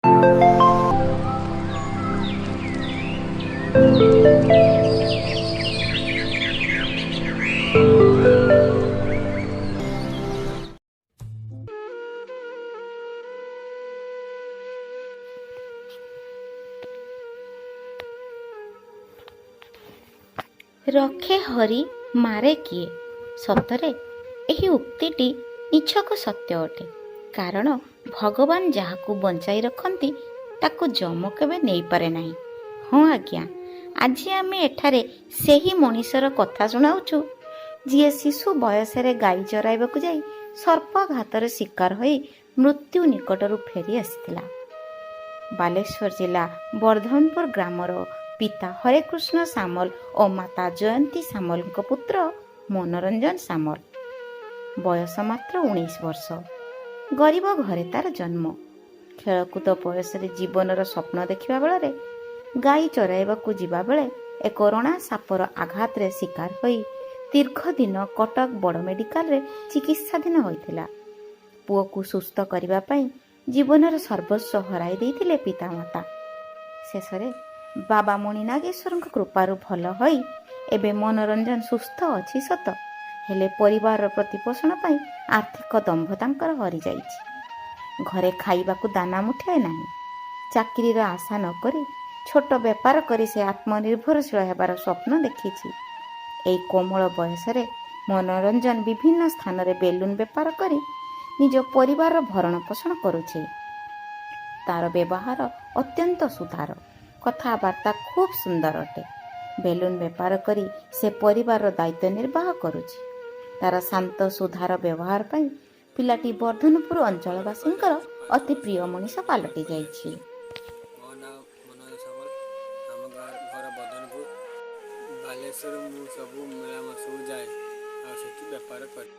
ରଖେ ହରି ମାରେ କିଏ? ସତରେ ଏହି ଉକ୍ତିଟି ନିଛକ ସତ୍ୟ ଅଟେ। କାରଣ ଭଗବାନ ଯାହାକୁ ବଞ୍ଚାଇ ରଖନ୍ତି ତାକୁ ଯମ କେବେ ନେଇପାରେ ନାହିଁ। ହଁ ଆଜ୍ଞା, ଆଜି ଆମେ ଏଠାରେ ସେହି ମଣିଷର କଥା ଶୁଣାଉଛୁ ଯିଏ ଶିଶୁ ବୟସରେ ଗାଈ ଚରାଇବାକୁ ଯାଇ ସର୍ପଘାତରେ ଶିକାର ହୋଇ ମୃତ୍ୟୁ ନିକଟରୁ ଫେରି ଆସିଥିଲା। ବାଲେଶ୍ୱର ଜିଲ୍ଲା ବର୍ଦ୍ଧନପୁର ଗ୍ରାମର ପିତା ହରେକୃଷ୍ଣ ସାମଲ ଓ ମାତା ଜୟନ୍ତୀ ସାମଲଙ୍କ ପୁତ୍ର ମନୋରଞ୍ଜନ ସାମଲ। ବୟସ ମାତ୍ର 19 ବର୍ଷ। ଗରିବ ଘରେ ତାର ଜନ୍ମ। ଖେଳକୁଦ ବୟସରେ ଜୀବନର ସ୍ୱପ୍ନ ଦେଖିବା ବେଳରେ ଗାଈ ଚରାଇବାକୁ ଯିବାବେଳେ ଏକ ରଣା ସାପର ଆଘାତରେ ଶିକାର ହୋଇ ଦୀର୍ଘ ଦିନ କଟକ ବଡ଼ ମେଡିକାଲରେ ଚିକିତ୍ସାଧୀନ ହୋଇଥିଲା। ପୁଅକୁ ସୁସ୍ଥ କରିବା ପାଇଁ ଜୀବନର ସର୍ବସ୍ୱ ହରାଇ ଦେଇଥିଲେ ପିତାମାତା। ଶେଷରେ ବାବା ମଣି ନାଗେଶ୍ୱରଙ୍କ କୃପାରୁ ଭଲ ହୋଇ ଏବେ ମନୋରଞ୍ଜନ ସୁସ୍ଥ ଅଛି ସତ, ହେଲେ ପରିବାରର ପ୍ରତିପୋଷଣ ପାଇଁ ଆର୍ଥିକ ଦମ୍ଭ ତାଙ୍କର ହରିଯାଇଛି। ଘରେ ଖାଇବାକୁ ଦାନା ମୁଠାଏ ନାହିଁ। ଚାକିରିର ଆଶା ନ କରି ଛୋଟ ବେପାର କରି ସେ ଆତ୍ମନିର୍ଭରଶୀଳ ହେବାର ସ୍ୱପ୍ନ ଦେଖିଛି। ଏହି କୋମଳ ବୟସରେ ମନୋରଞ୍ଜନ ବିଭିନ୍ନ ସ୍ଥାନରେ ବେଲୁନ ବେପାର କରି ନିଜ ପରିବାରର ଭରଣ ପୋଷଣ କରୁଛି। ତାର ବ୍ୟବହାର ଅତ୍ୟନ୍ତ ସୁଧାର, କଥାବାର୍ତ୍ତା ଖୁବ୍ ସୁନ୍ଦର ଅଟେ। ବେଲୁନ ବେପାର କରି ସେ ପରିବାରର ଦାୟିତ୍ୱ ନିର୍ବାହ କରୁଛି। ତାର ଶାନ୍ତ ସୁଧାର ବ୍ୟବହାର ପାଇଁ ପିଲାଟି ବର୍ଦ୍ଧନପୁର ଅଞ୍ଚଳବାସୀଙ୍କର ଅତି ପ୍ରିୟ ମଣିଷ ପାଲଟି ଯାଇଛି। ମୋ ନାଁ ମନୋଜ ସାମଲ। ଆମ ଘର ବର୍ଦ୍ଧନପୁର। ବାଲେଶ୍ୱର ମୁଁ ସବୁ ମେଳା ମାସକୁ ଯାଏ ଆଉ ସେଠି ବେପାର କରେ।